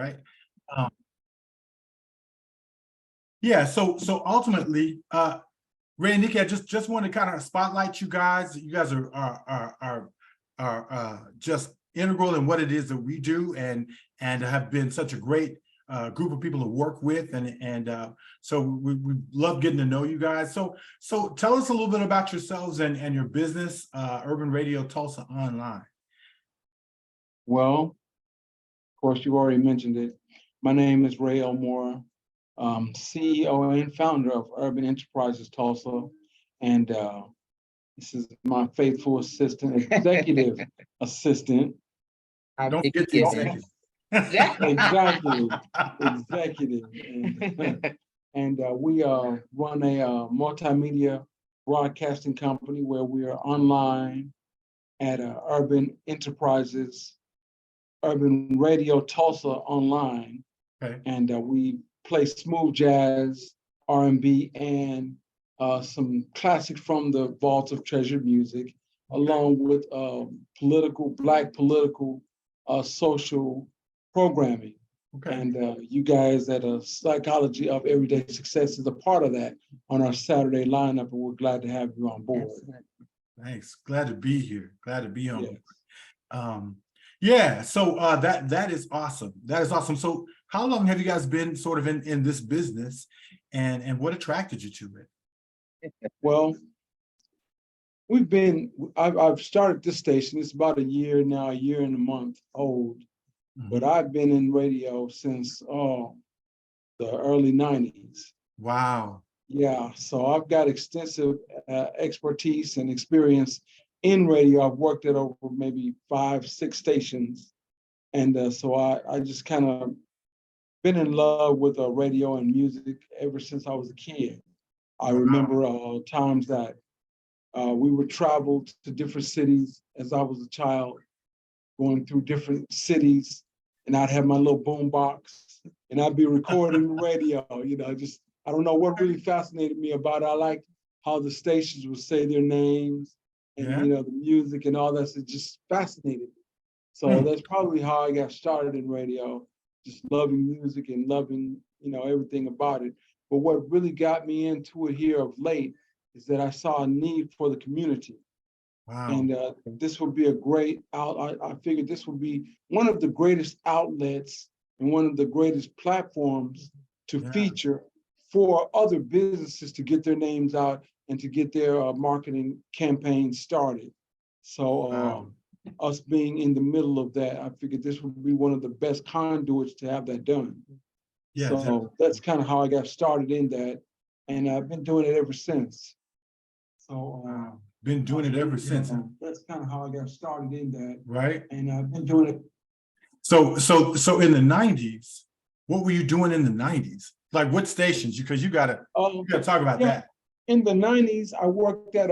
right? Um, yeah. So ultimately, Ray and Nikki, I just want to kind of spotlight you guys. You guys are just integral in what it is that we do, and have been such a great group of people to work with, and so we love getting to know you guys. So tell us a little bit about yourselves and your business, Urban Radio Tulsa Online. Well, of course, you already mentioned it. My name is Ray Elmore, CEO and founder of Urban Enterprises Tulsa, and this is my faithful assistant, executive assistant. Don't forget the executive. Exactly, executive. And we run a multimedia broadcasting company where we are online at Urban Enterprises, Urban Radio Tulsa Online. Okay. And we play smooth jazz, R&B, and some classics from the vault of treasured music, along with Black political, social programming. Okay. And you guys at Psychology of Everyday Success is a part of that on our Saturday lineup, and we're glad to have you on board. Thanks. Glad to be here. Glad to be on Yes. board. Yeah, so that is awesome. That is awesome. So how long have you guys been sort of in this business, and what attracted you to it? Well, I've started this station. It's about a year now, a year and a month old. But I've been in radio since the early 90s. Wow. Yeah, so I've got extensive expertise and experience in radio. I've worked at over maybe 5-6 stations. And so I just kind of been in love with radio and music ever since I was a kid. I remember times that we would travel to different cities as I was a child, going through different cities, and I'd have my little boom box and I'd be recording radio, I don't know what really fascinated me about it. I liked how the stations would say their names and, the music and all that. It just fascinated me. So that's probably how I got started in radio, just loving music and loving, everything about it. But what really got me into it here of late is that I saw a need for the community. Wow. And this would be a great I figured this would be one of the greatest outlets and one of the greatest platforms to feature for other businesses to get their names out and to get their marketing campaigns started. So us being in the middle of that, I figured this would be one of the best conduits to have that done. Yeah, so that's kind of how I got started in that. And I've been doing it ever since. So been doing it ever since. That's kind of how I got started in that. Right. And I've been doing it. So in the 90s, what were you doing in the 90s? Like what stations? Because you gotta talk about that. In the 90s, I worked at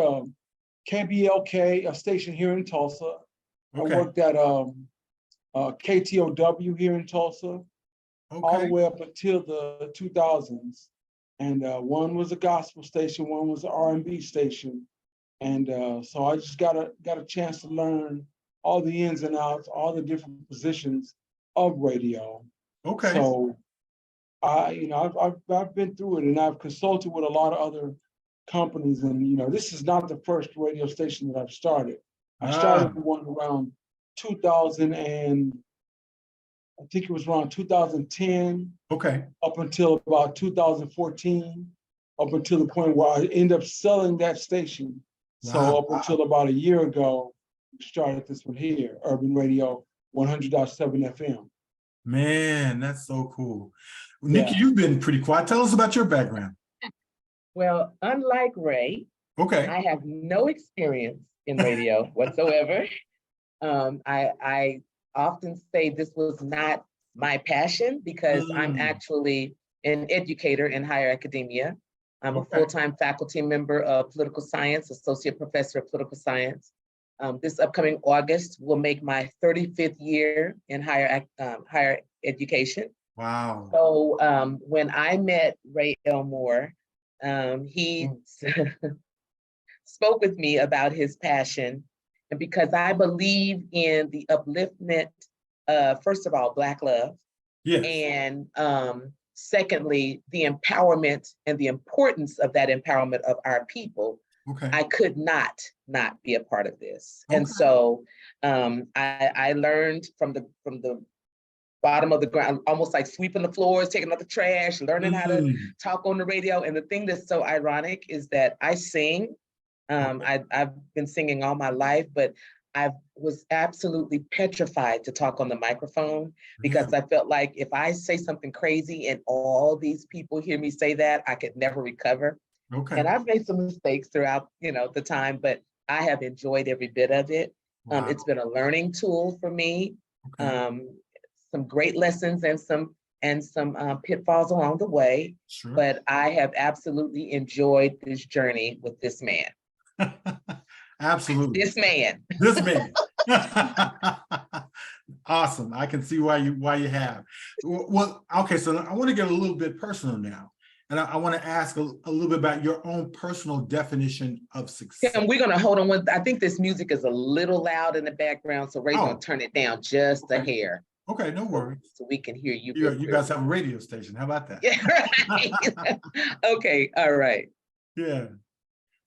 KBLK, a station here in Tulsa. Okay. I worked at KTOW here in Tulsa, all the way up until the 2000s. And one was a gospel station, one was an R&B station. And so I just got a chance to learn all the ins and outs, all the different positions of radio. Okay. So I've been through it, and I've consulted with a lot of other companies, and this is not the first radio station that I've started. I started one around 2000, and I think it was around 2010. Okay. Up until about 2014, up until the point where I ended up selling that station. Wow. So up until about a year ago, we started this one here, Urban Radio 100.7 FM. Man, that's so cool. Nikki, you've been pretty quiet. Tell us about your background. Well, unlike Ray, I have no experience in radio whatsoever. I often say this was not my passion because I'm actually an educator in higher academia. I'm a full-time faculty member of political science, associate professor of political science. This upcoming August will make my 35th year in higher education. Wow. So when I met Ray Elmore, he spoke with me about his passion. And because I believe in the upliftment, first of all, Black love, Yes. And secondly, the empowerment and the importance of that empowerment of our people. Okay. I could not be a part of this. Okay. And so I learned from the bottom of the ground, almost like sweeping the floors, taking out the trash, learning how to talk on the radio. And the thing that's so ironic is that I sing. I've been singing all my life, but I was absolutely petrified to talk on the microphone because I felt like if I say something crazy and all these people hear me say that, I could never recover. Okay. And I've made some mistakes throughout, the time, but I have enjoyed every bit of it. Wow. It's been a learning tool for me. Okay. Some great lessons and some pitfalls along the way. Sure. But I have absolutely enjoyed this journey with this man. Absolutely. This man. This man. Awesome. I can see why you have. Well, okay, so I want to get a little bit personal now. And I want to ask a little bit about your own personal definition of success. And we're going to hold on. I think this music is a little loud in the background, so Ray's going to turn it down just a hair. Okay, no worries. So we can hear you. You guys have a radio station. How about that? Yeah, right. Okay, all right. Yeah.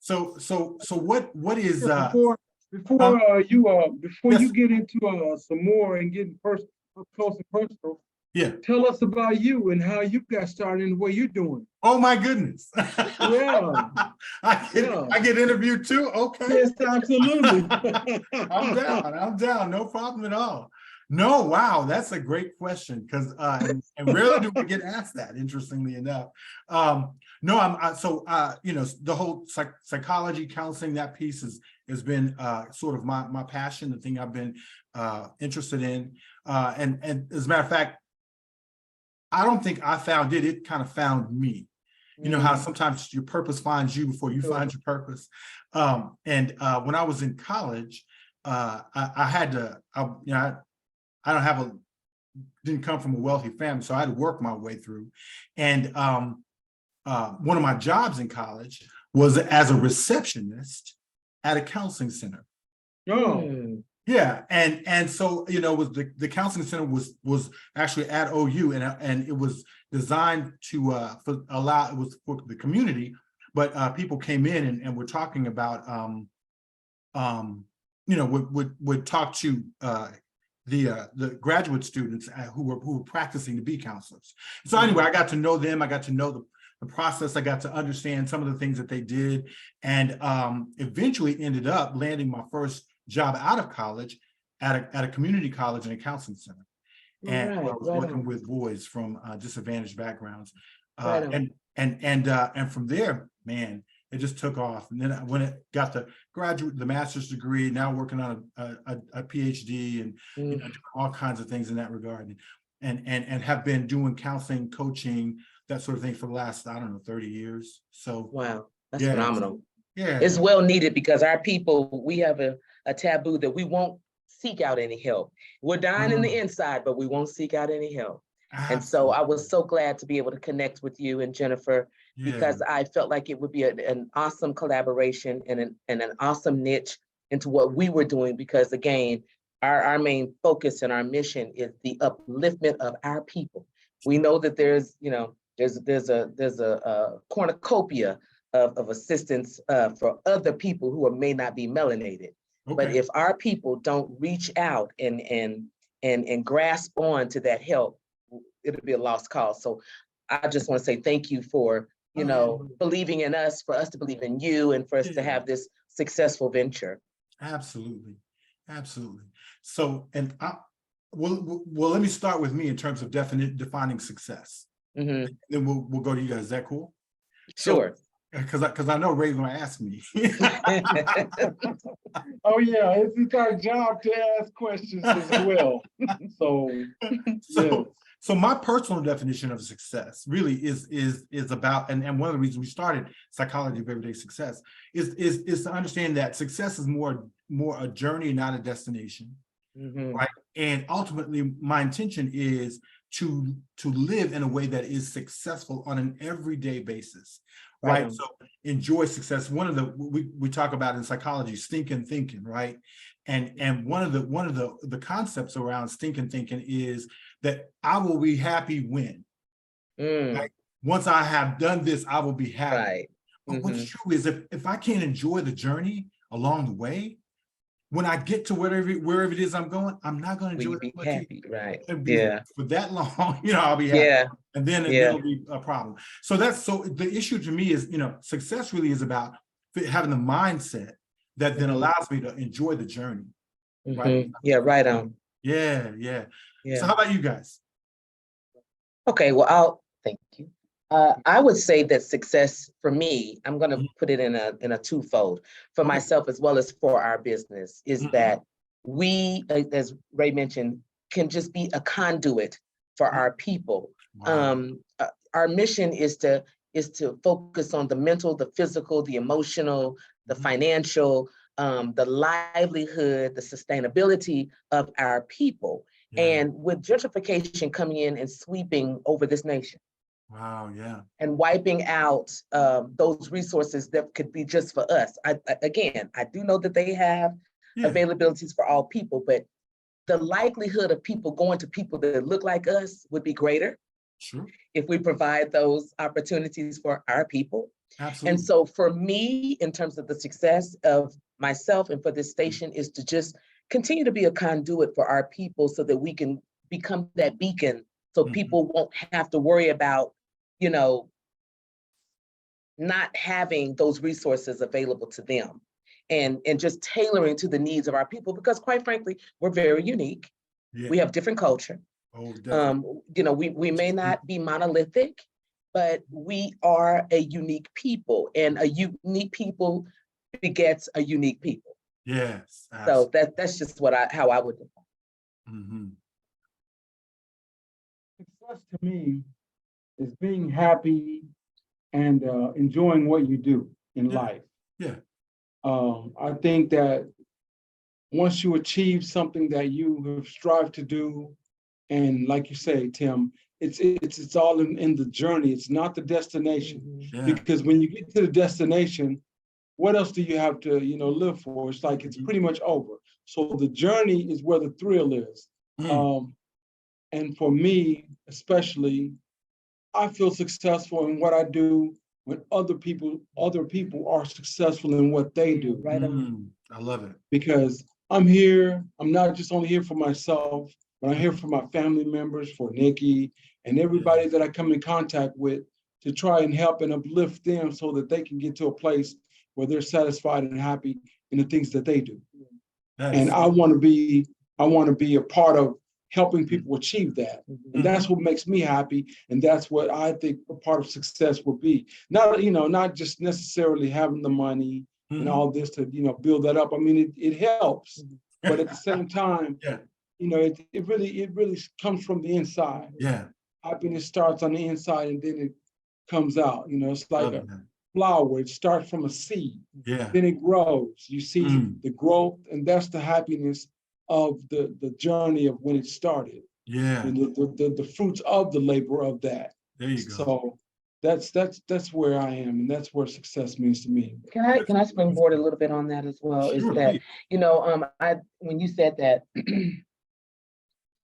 So what is before you get into some more and getting up close and personal? Yeah. Tell us about you and how you got started and what you're doing. Oh my goodness. Yeah. I get interviewed too. Okay. Yes, absolutely. I'm down. No problem at all. No, wow, that's a great question because and rarely do we get asked that. Interestingly enough, the whole psychology, counseling, that piece has been sort of my passion, the thing I've been interested in, and as a matter of fact, I don't think I found it; it kind of found me. You know how sometimes your purpose finds you before you find your purpose. When I was in college, didn't come from a wealthy family, so I had to work my way through. And one of my jobs in college was as a receptionist at a counseling center. Oh, yeah, and so was the counseling center was actually at OU, and it was designed to it was for the community, but people came in and were talking about would talk to the graduate students who were practicing to be counselors. So anyway, I got to know them. I got to know the process. I got to understand some of the things that they did, and eventually ended up landing my first job out of college at a community college and a counseling center. And I was working with boys from disadvantaged backgrounds, and from there, man, it just took off. And then when it got the master's degree, now working on a PhD and doing all kinds of things in that regard, and have been doing counseling, coaching, that sort of thing for the last, 30 years. So wow, that's phenomenal. Yeah, it's well needed because our people, we have a taboo that we won't seek out any help. We're dying in the inside, but we won't seek out any help. Absolutely. And so I was so glad to be able to connect with you and Jennifer, because I felt like it would be an awesome collaboration and an awesome niche into what we were doing, because again, our main focus and our mission is the upliftment of our people. We know that there's a cornucopia of assistance for other people who may not be melanated. Okay. But if our people don't reach out and grasp on to that help, it'll be a lost cause. So I just want to say thank you for believing in us, for us to believe in you, and for us to have this successful venture. Absolutely. So, and well, let me start with me in terms of defining success. Then we'll go to you guys. Is that cool? Sure. Because I know Ray's going to ask me. Oh yeah, it's our job to ask questions as well. So my personal definition of success really is about, and one of the reasons we started Psychology of Everyday Success is to understand that success is more a journey, not a destination, right? And ultimately, my intention is to live in a way that is successful on an everyday basis. Right. So enjoy success. One of the we talk about in psychology, stinking thinking, right? And one of the concepts around stinking thinking is that I will be happy when. Right? Once I have done this, I will be happy. Right. But what's true is if I can't enjoy the journey along the way, when I get to wherever it is I'm going, I'm not going to enjoy it. Be happy, right? For that long, I'll be happy. Yeah. And then it'll be a problem. So the issue to me is, success really is about having the mindset that then allows me to enjoy the journey. Right? Yeah, right on. Yeah. So how about you guys? Okay, well, thank you. I would say that success for me, I'm going to put it in a twofold for myself as well as for our business, is that we, as Ray mentioned, can just be a conduit for our people. Wow. Our mission is to focus on the mental, the physical, the emotional, the financial, the livelihood, the sustainability of our people. Yeah. And with gentrification coming in and sweeping over this nation. Wow, yeah. And wiping out those resources that could be just for us. I do know that they have availabilities for all people, but the likelihood of people going to people that look like us would be greater. Sure. If we provide those opportunities for our people. Absolutely. And so for me, in terms of the success of myself and for this station, is to just continue to be a conduit for our people so that we can become that beacon, so people won't have to worry about, not having those resources available to them, and just tailoring to the needs of our people, because quite frankly, we're very unique. Yeah. We have different culture. Oh, we may not be monolithic, but we are a unique people, and a unique people begets a unique people. Yes. Absolutely. So that's just how I would do it. Success to me is being happy and enjoying what you do in life. Yeah. I think that once you achieve something that you have strived to do, and like you say, Tim, it's all in the journey. It's not the destination. Yeah. Because when you get to the destination, what else do you have to live for? It's like it's pretty much over. So the journey is where the thrill is. And for me, especially, I feel successful in what I do when other people are successful in what they do. Right. I love it. Because I'm here, I'm not just only here for myself, but I'm here for my family members, for Nikki, and everybody that I come in contact with, to try and help and uplift them so that they can get to a place where they're satisfied and happy in the things that they do. And I want to be a part of helping people achieve that. And that's what makes me happy. And that's what I think a part of success will be. Not just necessarily having the money and all this to, build that up. I mean, it helps, but at the same time, it really comes from the inside. Yeah. Happiness starts on the inside and then it comes out. It's like a flower. It starts from a seed. Yeah. Then it grows. You see the growth, and that's the happiness of the journey of when it started. Yeah. And the fruits of the labor of that. There you go. So that's where I am, and that's where success means to me. Can I springboard a little bit on that as well? Sure, is that, when you said that,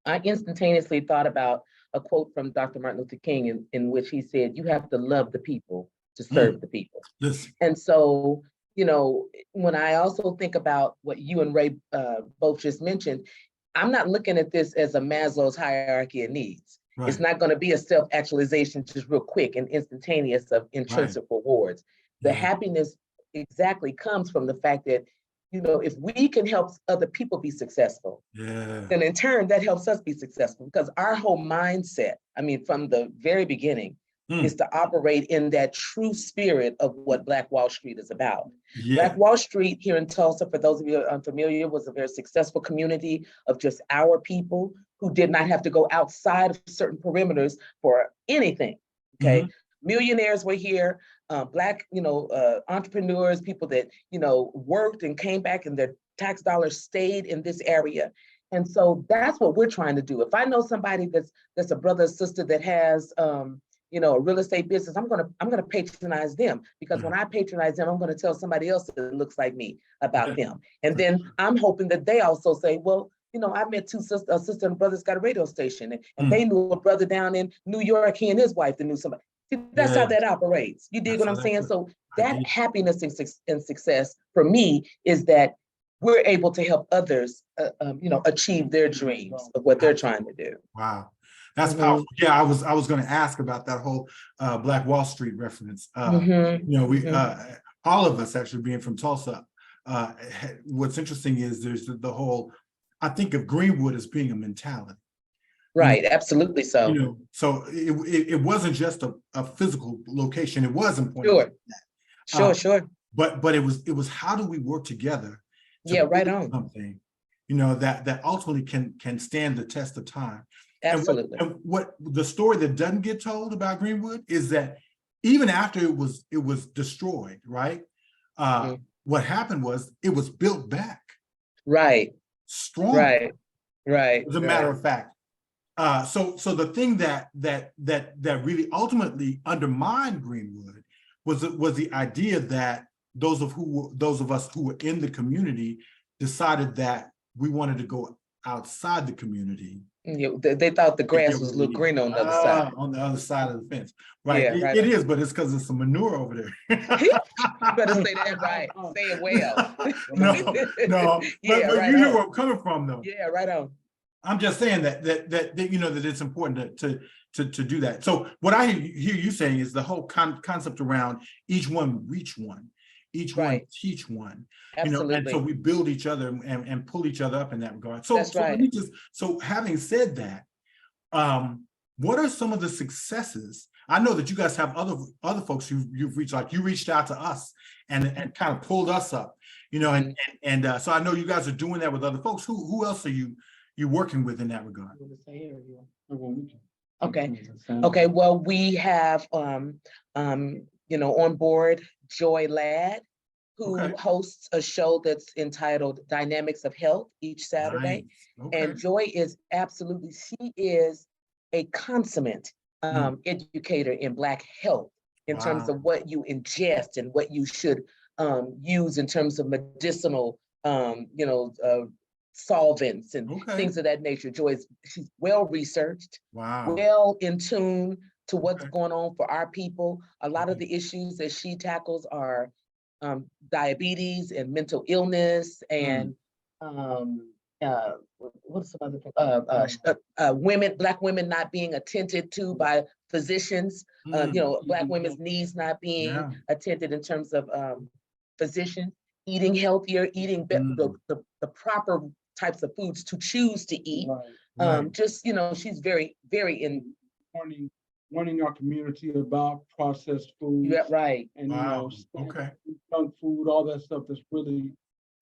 I instantaneously thought about a quote from Dr. Martin Luther King in which he said, "You have to love the people to serve the people." Yes. And so, when I also think about what you and Ray both just mentioned, I'm not looking at this as a Maslow's hierarchy of needs. Right. It's not going to be a self-actualization just real quick and instantaneous of intrinsic rewards. The happiness exactly comes from the fact that, if we can help other people be successful, then in turn, that helps us be successful, because our whole mindset, from the very beginning, is to operate in that true spirit of what Black Wall Street is about. Yeah. Black Wall Street here in Tulsa, for those of you unfamiliar, was a very successful community of just our people who did not have to go outside of certain perimeters for anything, okay? Millionaires were here, Black, entrepreneurs, people that, worked and came back and their tax dollars stayed in this area. And so that's what we're trying to do. If I know somebody that's a brother or sister that has, a real estate business, I'm gonna patronize them, because when I patronize them, I'm gonna tell somebody else that looks like me about them. And then I'm hoping that they also say, well, I met two sisters, a sister and brothers got a radio station, and they knew a brother down in New York. He and his wife that knew somebody. See, that's how that operates. You dig what I'm saying? So that happiness and success for me is that we're able to help others, achieve their dreams of what they're trying to do. Wow. That's powerful. Yeah, I was going to ask about that whole Black Wall Street reference. We all of us actually being from Tulsa. What's interesting is there's the whole. I think of Greenwood as being a mentality. Right. Absolutely. So. So it wasn't just a physical location. It was important. Sure. But it was how do we work together? Right on. Something, that ultimately can stand the test of time. Absolutely. And what the story that doesn't get told about Greenwood is that even after it was destroyed, right? What happened was it was built back. Right. Strong. Right. As a matter of fact. So the thing that really ultimately undermined Greenwood was the idea that those of us who were in the community decided that we wanted to go outside the community. They thought the grass was a little green on the other side. On the other side of the fence. Right. Yeah, it is, but it's because there's some manure over there. You better say that right. Say it well. No. But you hear where I'm coming from, though. Yeah, right on. I'm just saying that it's important to do that. So what I hear you saying is the whole concept around each one reach one, each one teach one. Absolutely. And so we build each other and pull each other up in that regard. So that's right. So having said that, what are some of the successes? I know that you guys have other folks you've reached, like you reached out to us and kind of pulled us up, and so I know you guys are doing that with other folks. Who else are you working with in that regard? Okay. Well, we have on board Joy Ladd, who hosts a show that's entitled Dynamics of Health each Saturday. Nice. And Joy is she is a consummate educator in Black health in terms of what you ingest and what you should use in terms of medicinal, solvents and things of that nature. She's well researched, well in tune to what's going on for our people. A lot of the issues that she tackles are diabetes and mental illness and what's some other thing? Black women not being attended to by physicians. Black women's needs not being attended in terms of physicians. Eating healthier, eating the proper types of foods to choose to eat. She's very, very in warning our community about processed food. Yeah, right. And junk food, all that stuff that's really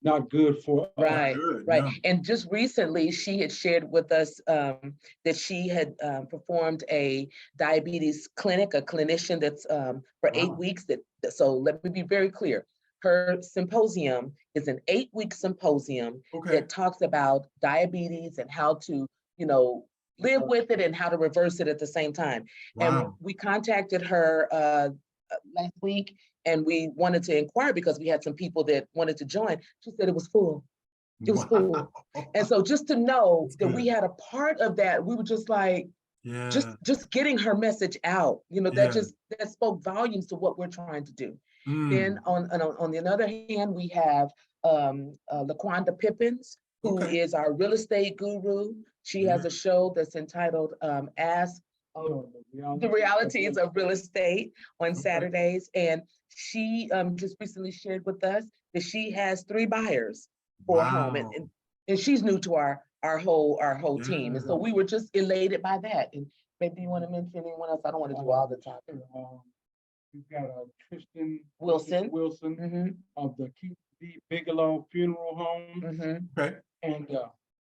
not good for us. Right. Yeah. And just recently, she had shared with us that she had performed a diabetes clinic, a clinician that's for 8 weeks. So let me be very clear. Her symposium is an 8-week symposium that talks about diabetes and how to, live with it and how to reverse it at the same time. And we contacted her last week and we wanted to inquire because we had some people that wanted to join. She said it was full. It was full. And so just to know that we had a part of that, we were just like, just getting her message out, that spoke volumes to what we're trying to do. Then on the other hand, we have LaQuanda Pippins, who is our real estate guru. She has a show that's entitled Ask the Realities of Real Estate on Saturdays. And she just recently shared with us that she has 3 buyers for a home. And she's new to our whole team. And so we were just elated by that. And maybe you want to mention anyone else? I don't want to do all the time. We've got Tristan Wilson of the Keith D. Bigelow Funeral Home. And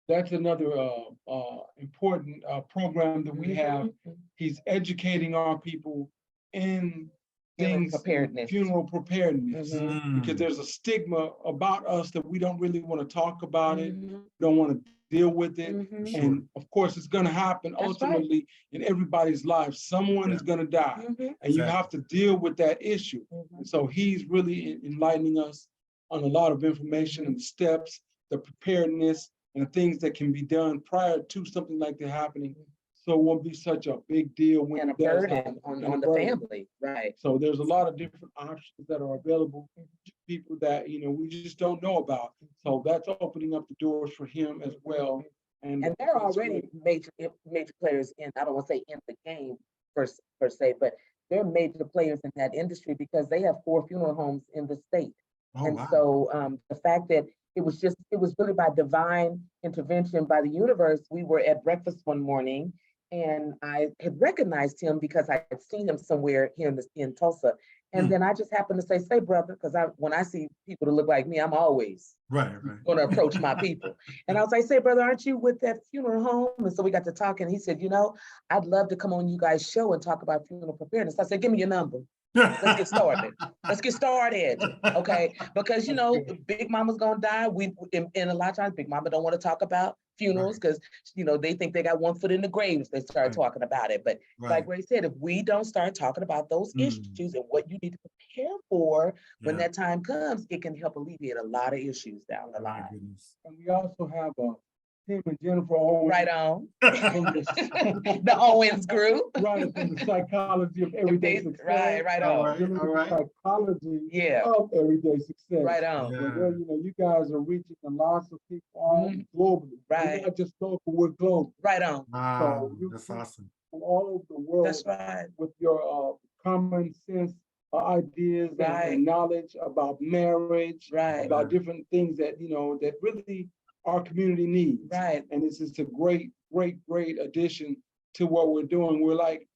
that's another important program that we have. He's educating our people in things, funeral preparedness, because there's a stigma about us that we don't really want to talk about it, don't want to deal with it. And of course, it's going to happen ultimately in everybody's life. Someone is going to die, and you have to deal with that issue. And so he's really enlightening us on a lot of information and steps, the preparedness, and the things that can be done prior to something like that happening. So it won't be such a big deal when And a it does burden happen, on and a the burden. family, right? So there's a lot of different options that are available to people that, we just don't know about. So that's opening up the doors for him as well. And there are already major players in, I don't want to say in the game per se, but they're major players in that industry because they have 4 funeral homes in the state. Oh, and wow. so the fact that it was really by divine intervention by the universe. We were at breakfast one morning and I had recognized him because I had seen him somewhere here in Tulsa. And then I just happened to say, brother, because when I see people that look like me, I'm always right. going to approach my people. And I was like, say, brother, aren't you with that funeral home? And so we got to talking. He said, I'd love to come on you guys' show and talk about funeral preparedness. I said, give me your number. Let's get started. Let's get started. Okay. Because, Big Mama's going to die. And a lot of times Big Mama don't want to talk about funerals because, they think they got one foot in the grave if they start talking about it. But like Ray said, if we don't start talking about those issues and what you need to prepare for when that time comes, it can help alleviate a lot of issues down the line. And we also have Tim and Jennifer Owens. Right on. The Owens Group. Right, from the psychology of everyday success. Right on. All right. Psychology of everyday success. Right on. Where, you guys are reaching lots of people all globally. Right. We're not just local, we're global. Right on. Wow, that's awesome. From all over the world. That's right. With your common sense ideas and knowledge about marriage, about different things that, that really our community needs. Right. And this is a great addition to what we're doing. We're like,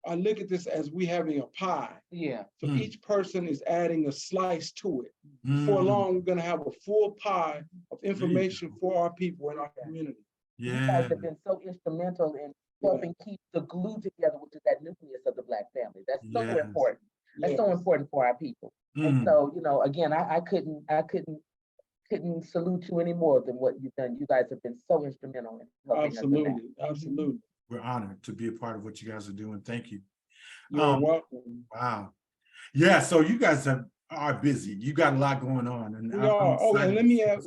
I look at this as we having a pie. Yeah. So each person is adding a slice to it. Before long, we're going to have a full pie of information for our people in our community. You guys have been so instrumental in helping keep the glue together, which is that nucleus of the Black family. That's so important. That's so important for our people. And so, again, I couldn't salute you any more than what you've done. You guys have been so instrumental in helping us in that. Absolutely. We're honored to be a part of what you guys are doing. Thank you. You're welcome. Wow. Yeah, so you guys are busy. You got a lot going on. And and let me add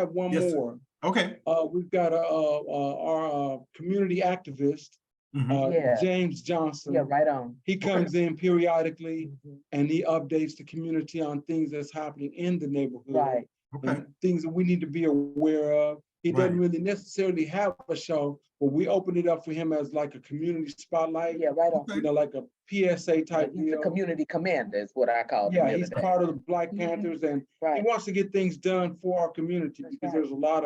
one more. Okay. We've got our community activist, James Johnson. Yeah, right on. He comes in periodically and he updates the community on things that's happening in the neighborhood. Right. Okay. Things that we need to be aware of. He doesn't really necessarily have a show, but we open it up for him as like a community spotlight. Yeah, right on. Like a PSA type He's deal. a community commander is what I call him. Yeah, he's part of the Black Panthers and he wants to get things done for our community because there's a lot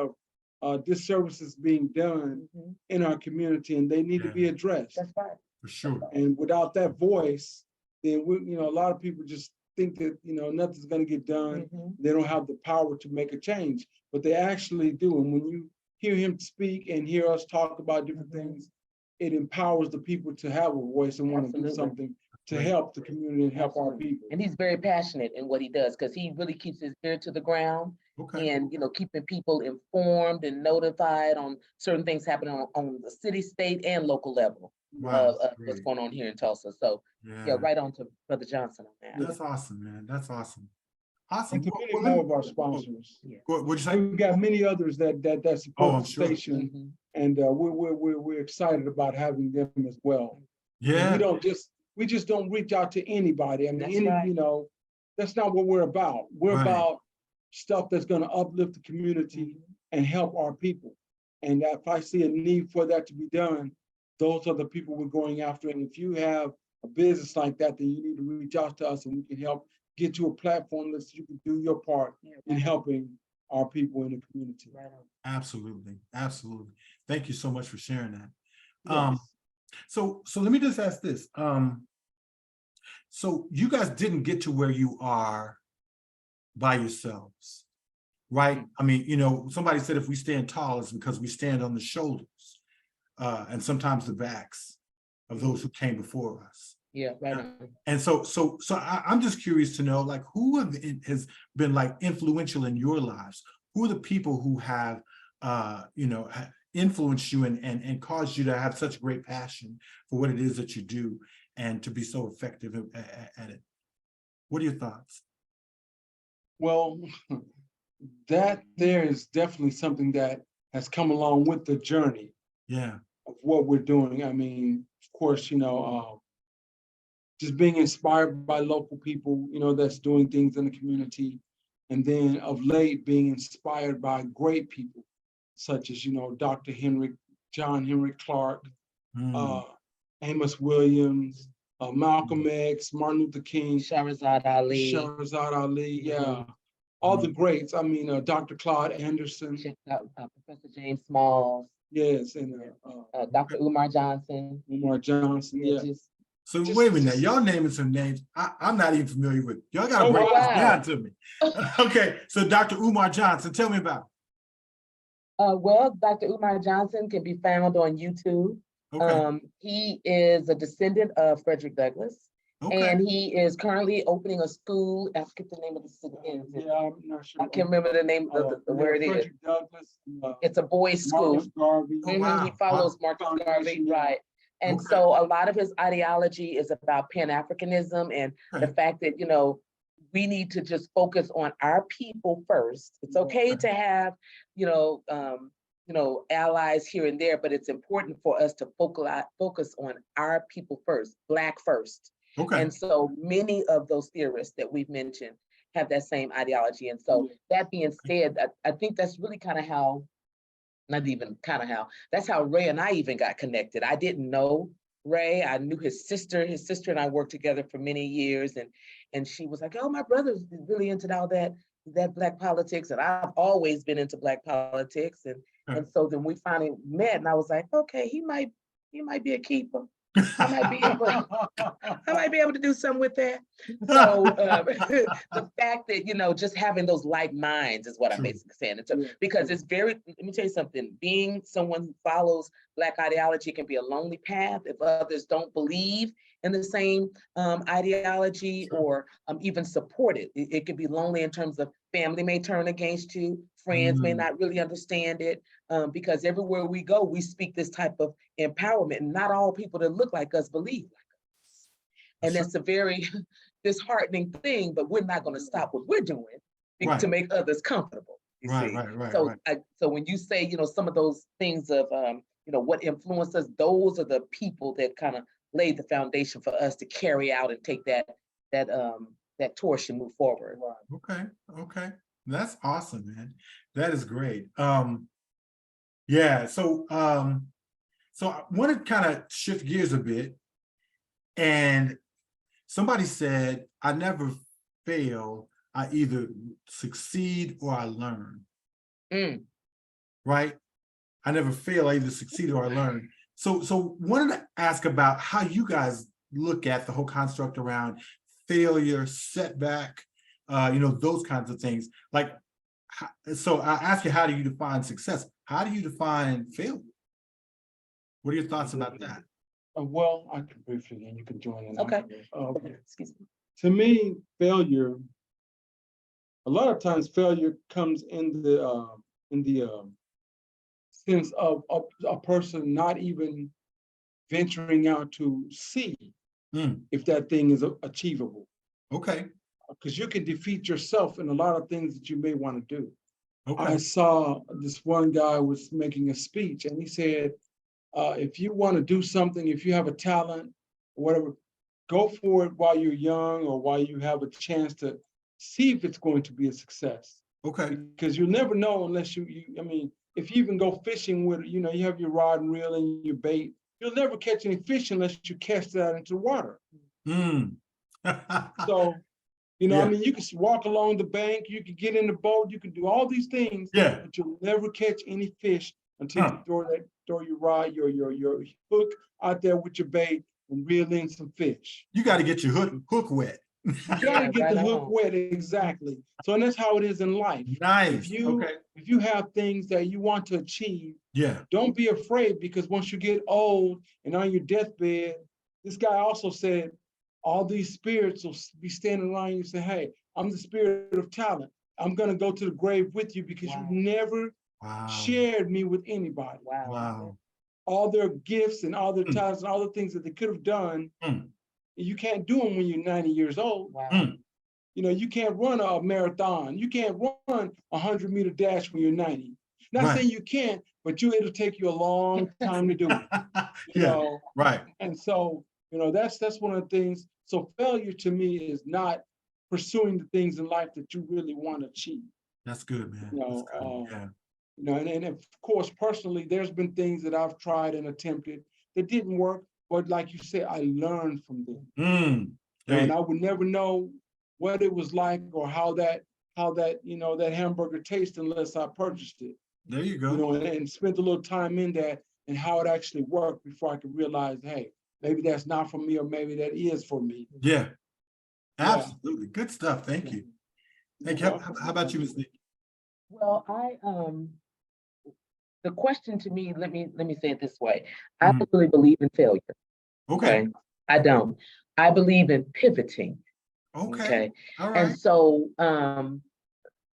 of disservices being done in our community and they need to be addressed. That's right. For sure. And without that voice, then a lot of people just think that nothing's going to get done. They don't have the power to make a change, but they actually do. And when you hear him speak and hear us talk about different things, it empowers the people to have a voice and want to do something to help the community and help our people. And he's very passionate in what he does because he really keeps his ear to the ground and keeping people informed and notified on certain things happening on the city, state, and local level. Of what's going on here in Tulsa. So right on to Brother Johnson on that. That's awesome, man. That's awesome. Awesome. And to many more of our sponsors. What'd you say? We've got many others that support the station, and we're excited about having them as well. Yeah. And we just don't reach out to anybody. I mean, that's not what we're about. We're about stuff that's going to uplift the community and help our people. And if I see a need for that to be done, those are the people we're going after. And if you have a business like that, then you need to reach out to us and we can help get you a platform that you can do your part in helping our people in the community. Absolutely. Absolutely. Thank you so much for sharing that. So let me just ask this. So you guys didn't get to where you are by yourselves, right? I mean, somebody said if we stand tall, it's because we stand on the shoulders. And sometimes the backs of those who came before us. Yeah, right. And so I'm just curious to know, like, who has been like influential in your lives? Who are the people who have, influenced you and caused you to have such great passion for what it is that you do and to be so effective at it? What are your thoughts? Well, that there is definitely something that has come along with the journey. Yeah. Of what we're doing. I mean, of course, just being inspired by local people, that's doing things in the community. And then of late being inspired by great people, such as, Dr. John Henry Clark, Amos Williams, Malcolm X, Martin Luther King, Shahrazad Ali. Yeah. All the greats. I mean, Dr. Claude Anderson. Professor James Smalls. Yes, and Dr. Umar Johnson. Yeah. So wait a minute, y'all naming some names I'm not even familiar with. Y'all gotta break this down to me. Okay, so Dr. Umar Johnson, tell me about it. Well, Dr. Umar Johnson can be found on YouTube. Okay. He is a descendant of Frederick Douglass. Okay. And he is currently opening a school. I forget the name of the city. Yeah, I'm not sure. I can't remember the name of the where it is. Douglass, it's a boys' school. He follows Marcus Garvey, right? And so a lot of his ideology is about Pan-Africanism and the fact that, we need to just focus on our people first. It's okay to have, allies here and there, but it's important for us to focus on our people first, Black first. Okay. And so many of those theorists that we've mentioned have that same ideology. And so that being said, I think that's really kind of how, not even kind of how, that's how Ray and I even got connected. I didn't know Ray. I knew his sister. His sister and I worked together for many years. And she was like, oh, my brother's really into all that Black politics. And I've always been into Black politics. And so then we finally met and I was like, okay, he might be a keeper. I might be able to do something with that. So the fact that, just having those like minds is what I'm basically saying. Because it's very, let me tell you something, being someone who follows Black ideology can be a lonely path if others don't believe in the same ideology or even support it. It can be lonely in terms of family may turn against you, friends may not really understand it, because everywhere we go, we speak this type of empowerment, and not all people that look like us believe like us. And that's a very disheartening thing, but we're not going to stop what we're doing to make others comfortable. So when you say, some of those things of, what influenced us, those are the people that kind of laid the foundation for us to carry out and take that torch and move forward. Okay. That's awesome, man. That is great. Yeah, so I want to kind of shift gears a bit. And somebody said, I never fail, I either succeed or I learn. Right? I never fail, I either succeed or I learn. So wanted to ask about how you guys look at the whole construct around failure, setback, those kinds of things. Like, so I ask you, how do you define success? How do you define failure? What are your thoughts about that? Well, I can briefly, and you can join in. Okay. Excuse me. To me, failure, a lot of times failure comes in the sense of a person not even venturing out to see if that thing is achievable. Okay. Because you can defeat yourself in a lot of things that you may want to do. Okay. I saw this one guy was making a speech and he said, if you want to do something, if you have a talent, whatever, go for it while you're young or while you have a chance to see if it's going to be a success. Okay. Because you'll never know unless if you even go fishing with, you have your rod and reel and your bait, you'll never catch any fish unless you cast that into the water. So, you can walk along the bank, you can get in the boat, you can do all these things, but you'll never catch any fish until you throw your rod, your hook out there with your bait and reel in some fish. You got to get your hook wet. You got to get the hook wet, exactly. So, and that's how it is in life. Nice. If you have things that you want to achieve, don't be afraid, because once you get old and on your deathbed, this guy also said, all these spirits will be standing around you and say, hey, I'm the spirit of talent. I'm going to go to the grave with you because you never shared me with anybody. Wow. All their gifts and all their talents and all the things that they could have done, you can't do them when you're 90 years old. Wow. You can't run a marathon. You can't run a 100-meter dash when you're 90. Not Right. saying you can't, but it'll take you a long time to do it. You Yeah, know? right. And so, that's one of the things. So failure to me is not pursuing the things in life that you really want to achieve. That's good, man. You That's know, good. Yeah. and of course, personally, there's been things that I've tried and attempted that didn't work, but like you said, I learned from them. And I would never know what it was like or how that that hamburger tastes unless I purchased it. There you go. And spent a little time in that and how it actually worked before I could realize, hey, maybe that's not for me, or maybe that is for me. Yeah, absolutely. Good stuff. Thank you. Thank you. How about you, Ms. Nikki? Well, the question to me, let me say it this way. I don't really believe in failure. Okay. I don't. I believe in pivoting. Okay. All right. And so, and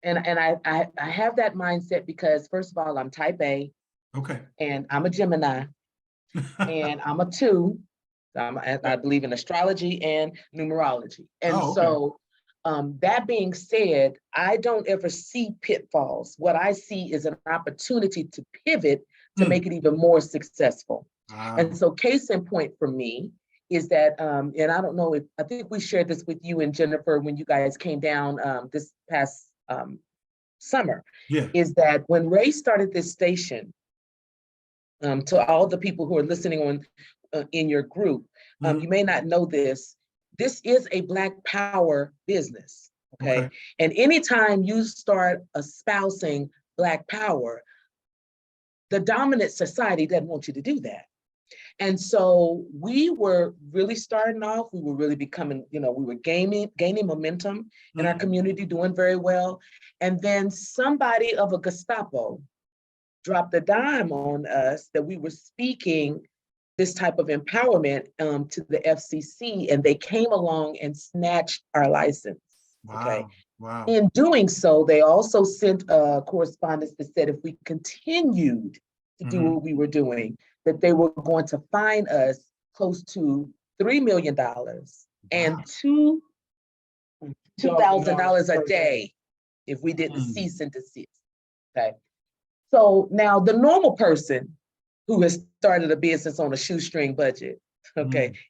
I have that mindset because first of all, I'm type A. Okay. And I'm a Gemini. And I'm a 2. I believe in astrology and numerology. And so that being said, I don't ever see pitfalls. What I see is an opportunity to pivot to make it even more successful. Wow. And so case in point for me is that, and I don't know if, I think we shared this with you and Jennifer when you guys came down this past summer, is that when Ray started this station, to all the people who are listening on in your group, you may not know this. This is a Black power business, okay? And anytime you start espousing Black power, the dominant society doesn't want you to do that. And so we were really starting off, we were really becoming, we were gaining momentum in our community, doing very well. And then somebody of a Gestapo dropped a dime on us that we were speaking this type of empowerment to the FCC, and they came along and snatched our license. Wow. Okay. Wow. In doing so, they also sent a correspondence that said if we continued to do what we were doing, that they were going to fine us close to $3 million and $2,000 a day if we didn't cease and desist. Okay. So now the normal person who has started a business on a shoestring budget,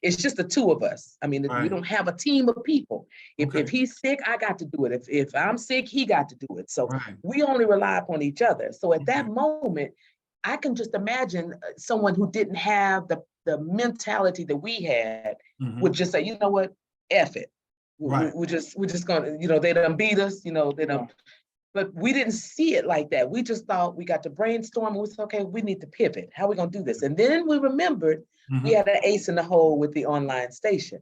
it's just the 2 of us. I mean, we don't have a team of people. If he's sick, I got to do it. If I'm sick, he got to do it. So we only rely upon each other. So at that moment, I can just imagine someone who didn't have the mentality that we had would just say, you know what, F it. We're just gonna, they done beat us, they done. But we didn't see it like that. We just thought we got to brainstorm. We said, okay, we need to pivot. How are we going to do this? And then we remembered we had an ace in the hole with the online station.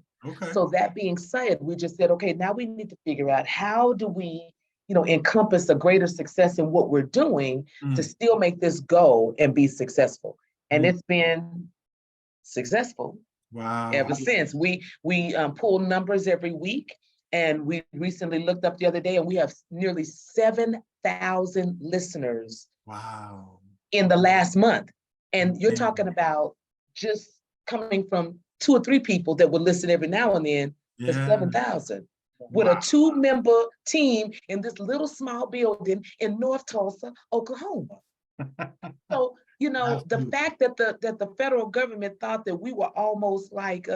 So that being said, we just said, okay, now we need to figure out how do we, encompass a greater success in what we're doing to still make this go and be successful. And it's been successful ever since. We pull numbers every week. And we recently looked up the other day and we have nearly 7,000 listeners in the last month. And you're talking about just coming from 2 or 3 people that would listen every now and then to 7,000 with a 2-member team in this little small building in North Tulsa, Oklahoma. So, the fact that the federal government thought that we were almost like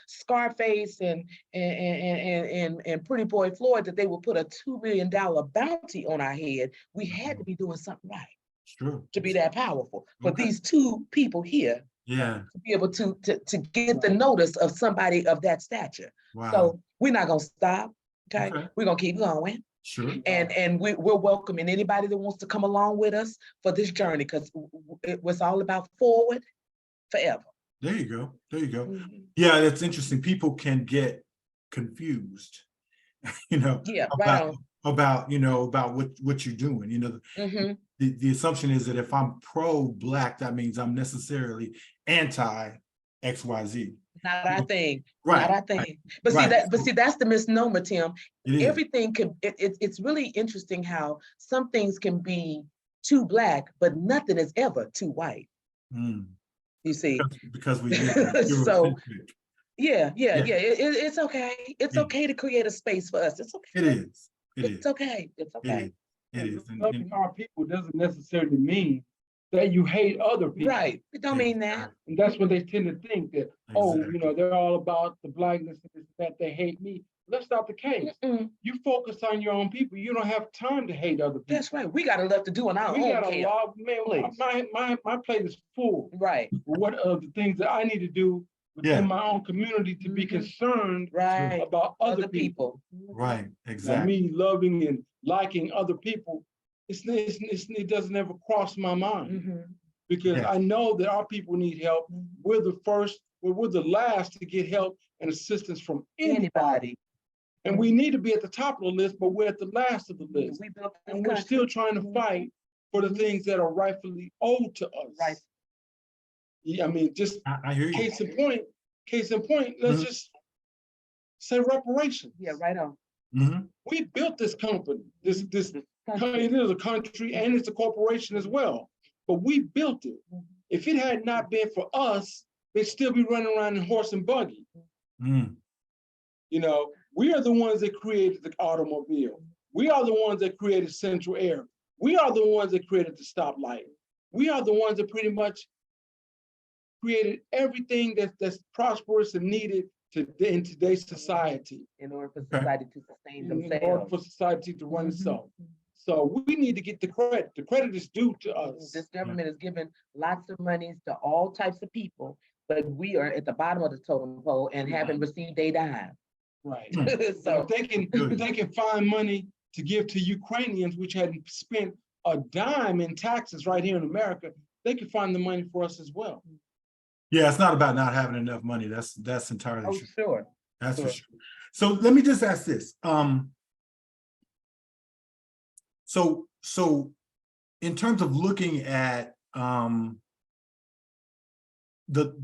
Scarface and Pretty Boy Floyd, that they would put a $2 million bounty on our head, we had to be doing something right. It's true. To be that powerful. For these 2 people here, to be able to get the notice of somebody of that stature. So we're not gonna stop. Okay. We're gonna keep going. Sure. And we're welcoming anybody that wants to come along with us for this journey, because it was all about forward forever. There you go. There you go. Yeah, that's interesting. People can get confused, about what you're doing. The assumption is that if I'm pro-Black, that means I'm necessarily anti XYZ. Not our thing. Not our thing. But see, that's the misnomer, Tim. Everything can. It's really interesting how some things can be too Black, but nothing is ever too white. You see, because we so. Yeah. It's okay. It's okay to create a space for us. It's okay. It is. It's okay. It's okay. It is. Loving our people doesn't necessarily mean that you hate other people. Right. It don't mean that. And that's what they tend to think that, Exactly. they're all about the blackness and this, that they hate me. That's not the case. You focus on your own people. You don't have time to hate other people. That's right. We got enough to do on our own. We got a lot, man. My plate is full. Right. What are the things that I need to do within my own community to be concerned about other people? Right. Now, Exactly. me loving and liking other people, it doesn't ever cross my mind because I know that our people need help. We're the first, we're the last to get help and assistance from anybody. And we need to be at the top of the list, but we're at the last of the list. And we're still trying to fight for the things that are rightfully owed to us. Right. Yeah, I mean, just I hear you. case in point, let's just say reparations. Yeah, right on. We built this company. It is a country and it's a corporation as well. But we built it. If it had not been for us, they'd still be running around in horse and buggy. You know, we are the ones that created the automobile. We are the ones that created Central Air. We are the ones that created the stoplight. We are the ones that pretty much created everything that's prosperous and needed in today's society. In order for society to sustain themselves. In order for society to run itself. So we need to get the credit. The credit is due to us. This government is giving lots of monies to all types of people, but we are at the bottom of the totem pole and haven't received a dime. Right. So if they can find money to give to Ukrainians, which hadn't spent a dime in taxes right here in America, they can find the money for us as well. Yeah, it's not about not having enough money. That's entirely true. Sure. That's for sure. So let me just ask this. So in terms of looking at the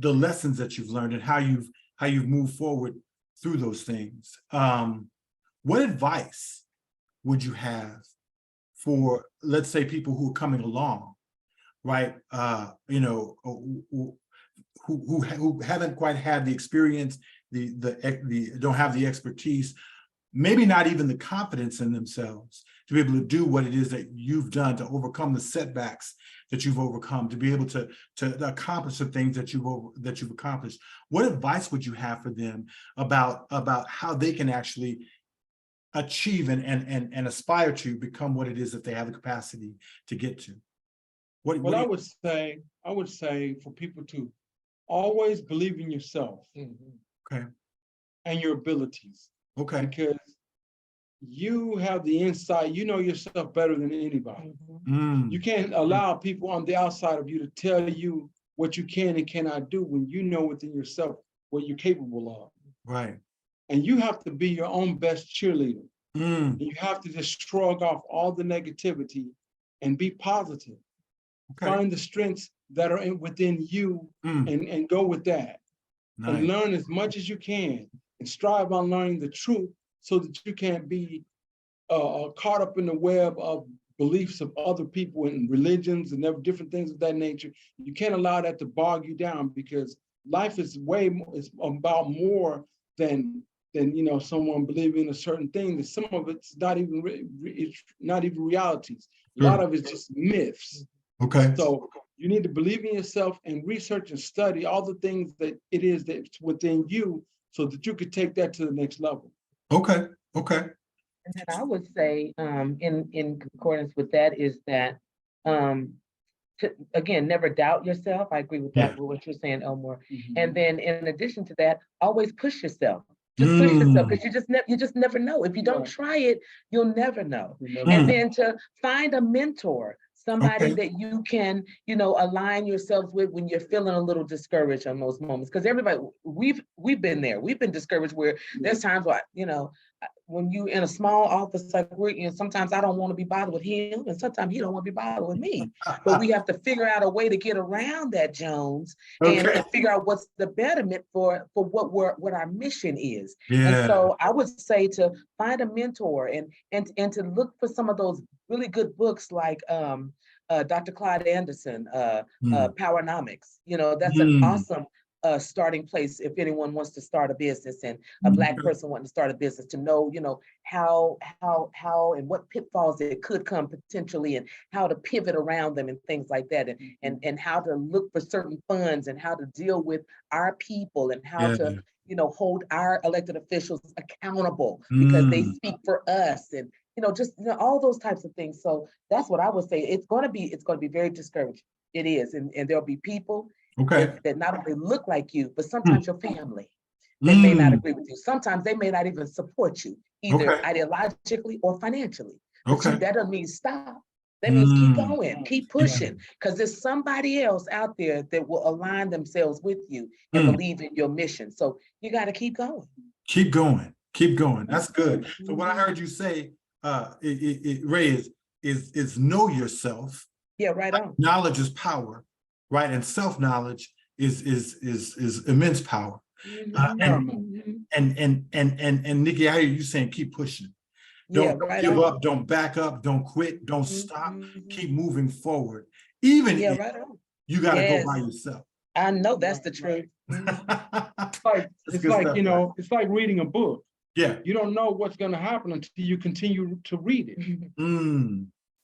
lessons that you've learned and how you've moved forward through those things, what advice would you have for, let's say, people who are coming along, right? Who haven't quite had the experience, don't have the expertise, maybe not even the confidence in themselves to be able to do what it is that you've done, to overcome the setbacks that you've overcome, to be able to accomplish the things that you've accomplished. What advice would you have for them about how they can actually achieve and aspire to become what it is that they have the capacity to get to? I would say for people to always believe in yourself. Okay. And your abilities. Okay. Because you have the insight, you know yourself better than anybody. You can't allow people on the outside of you to tell you what you can and cannot do when you know within yourself what you're capable of. Right. And you have to be your own best cheerleader. You have to just shrug off all the negativity and be positive. Okay. Find the strengths that are within you and go with that. Nice. And learn as much as you can and strive on learning the truth so that you can't be caught up in the web of beliefs of other people and religions and different things of that nature. You can't allow that to bog you down, because life is it's about more than someone believing a certain thing. That some of it's not even realities. A lot of it's just myths. Okay. So you need to believe in yourself and research and study all the things that it is that's within you so that you could take that to the next level. Okay. Okay. And then I would say, in concordance with that, is that, again, never doubt yourself. I agree with that, with what you're saying, Elmore. And then in addition to that, always push yourself. Just push yourself, because you just never know. If you don't try it, you'll never know. And then to find a mentor, somebody that you can, align yourselves with when you're feeling a little discouraged on those moments. Because everybody, we've been there. We've been discouraged where there's times where, when you in a small office like we're, sometimes I don't want to be bothered with him, and sometimes he don't want to be bothered with me. But we have to figure out a way to get around that, Jones, and figure out what's the betterment for what our mission is. Yeah. And so I would say to find a mentor and to look for some of those really good books like Dr. Clyde Anderson, Powernomics. That's an awesome starting place if anyone wants to start a business, and a Black person wanting to start a business, to know, how and what pitfalls that could come potentially, and how to pivot around them and things like that, and how to look for certain funds, and how to deal with our people, and how to hold our elected officials accountable because they speak for us, and just all those types of things. So that's what I would say. It's going to be very discouraging. It is, and there'll be people that not only look like you, but sometimes your family, they may not agree with you. Sometimes they may not even support you, either ideologically or financially. But that doesn't mean stop. That means keep going, keep pushing, because there's somebody else out there that will align themselves with you and believe in your mission. So you got to keep going. Keep going. Keep going. That's good. So what I heard you say, Ray, is know yourself. Yeah, right on. Knowledge is power, right? And self-knowledge is immense power. And Nikki, I hear you saying keep pushing. Don't give up, don't back up, don't quit, don't stop, keep moving forward. Even if you got to go by yourself. I know that's the truth. It's like reading a book. Yeah. You don't know what's going to happen until you continue to read it.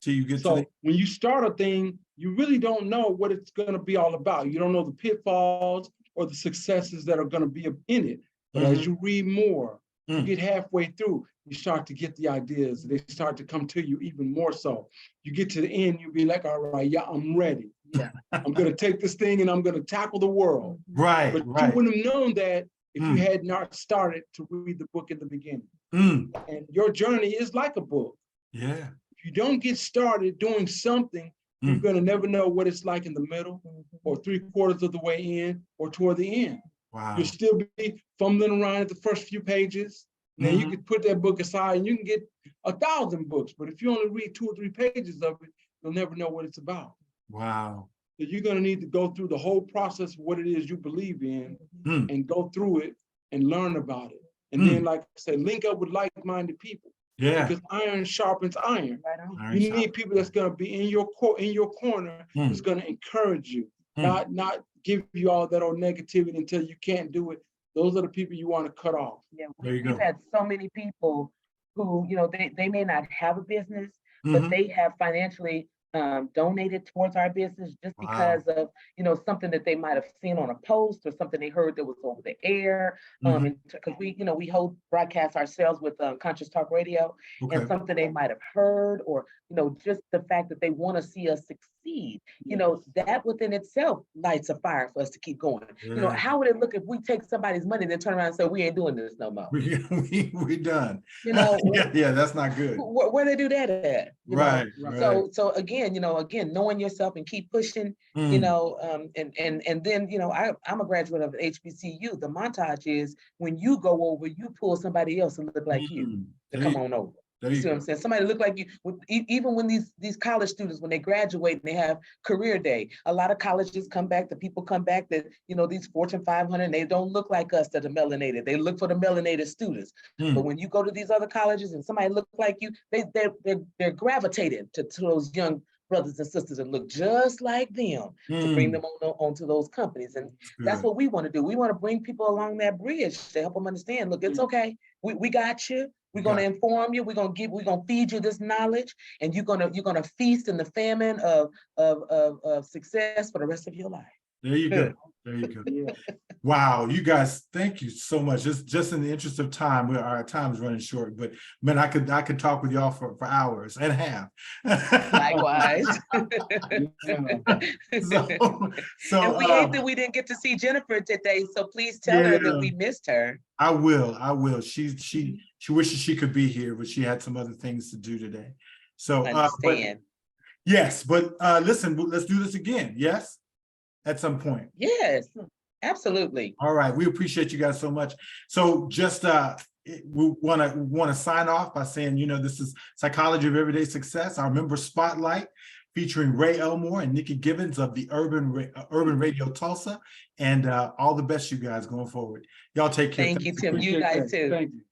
Till you get when you start a thing, you really don't know what it's going to be all about. You don't know the pitfalls or the successes that are going to be in it. But as you read more, you get halfway through, you start to get the ideas. They start to come to you even more so. You get to the end, you'll be like, all right, yeah, I'm ready. Yeah, I'm going to take this thing and I'm going to tackle the world. Right. But you wouldn't have known that if you had not started to read the book in the beginning. And your journey is like a book. Yeah. If you don't get started doing something, you're going to never know what it's like in the middle, or 3/4 of the way in, or toward the end. Wow. You'll still be fumbling around at the first few pages. And then you can put that book aside and you can get 1,000 books. But if you only read 2 or 3 pages of it, you'll never know what it's about. Wow. So you're going to need to go through the whole process of what it is you believe in and go through it and learn about it. And then, like I said, link up with like-minded people. Yeah. Because iron sharpens iron. You need people that's going to be in your corner, that's going to encourage you, not give you all that old negativity until you can't do it. Those are the people you want to cut off. Yeah, we've had so many people who, they may not have a business, but they have financially donated towards our business just because of, something that they might have seen on a post or something they heard that was over the air. Because we hold broadcast ourselves with Conscious Talk Radio, and something they might have heard, or, just the fact that they want to see us succeed, that within itself lights a fire for us to keep going. How would it look if we take somebody's money and then turn around and say, we ain't doing this no more? We done. Yeah, that's not good. Where they do that at? Right. So again, knowing yourself and keep pushing, and then, I'm a graduate of HBCU. The montage is when you go over, you pull somebody else and look like you to come on over. You see what I'm saying? Somebody look like you. Even when these college students, when they graduate and they have career day, a lot of colleges come back, the people come back that, these Fortune 500, they don't look like us that are melanated. They look for the melanated students. But when you go to these other colleges and somebody look like you, they're gravitated to those young brothers and sisters and look just like them to bring them onto those companies. And that's what we want to do. We want to bring people along that bridge to help them understand, look, it's okay. We got you. We're going to inform you. We're going to feed you this knowledge, and you're going to feast in the famine of success for the rest of your life. There you go. There you go. Wow, you guys, thank you so much. Just in the interest of time, our time is running short, but man, I could talk with y'all for hours and a half. Likewise. So and we hate that we didn't get to see Jennifer today, so please tell her that we missed her. I will. She wishes she could be here, but she had some other things to do today. So understand. But listen, let's do this again. Yes, at some point. Yes, absolutely. All right, we appreciate you guys so much. So just we want to sign off by saying, this is Psychology of Everyday Success, our member spotlight, featuring Ray Elmore and Nikki Gibbons of the Urban Radio Tulsa, and all the best, you guys, going forward. Y'all take care. Thank you, Tim. You guys too. Thank you.